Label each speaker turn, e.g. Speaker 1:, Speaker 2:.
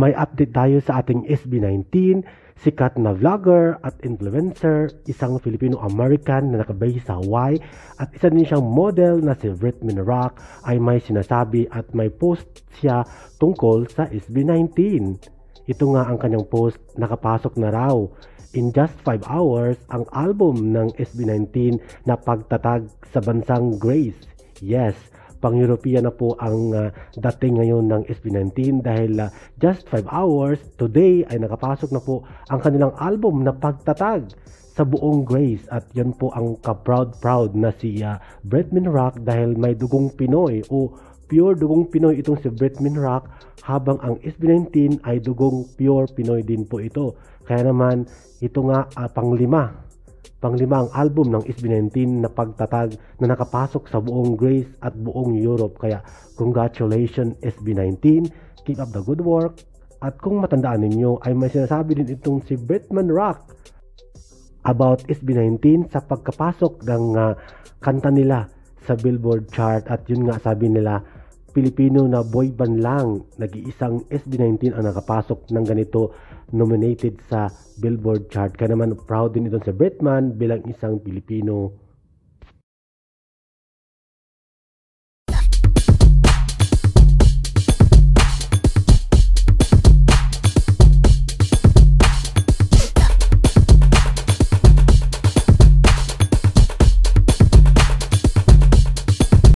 Speaker 1: May update tayo sa ating SB19, sikat na vlogger at influencer, isang Filipino-American na nakabase sa Hawaii at isa din siyang model na si Britman Rock ay may sinasabi at may post siya tungkol sa SB19. Ito nga ang kanyang post, nakapasok na raw in just 5 hours ang album ng SB19 na pagtatag sa bansang Greece. Yes, pang-European na po ang dating ngayon ng SB19 dahil just 5 hours today ay nakapasok na po ang kanilang album na pagtatag sa buong Greece at yan po ang ka-proud na si Britman Rock dahil may dugong Pinoy o pure dugong Pinoy itong si Britman Rock habang ang SB19 ay dugong pure Pinoy din po ito. Kaya naman ito nga panglima ang album ng SB19 na pagtatag na nakapasok sa buong Greece at buong Europe. Kaya congratulations SB19, keep up the good work. At kung matandaan ninyo ay may sinasabi din itong si Britman Rock about SB19 sa pagkapasok ng kanta nila sa Billboard chart. At yun nga sabi nila, Pilipino na boy band lang, nag-iisang SB19 ang nakapasok ng ganito nominated sa Billboard chart. Kaya naman proud din ito si Britman bilang isang Pilipino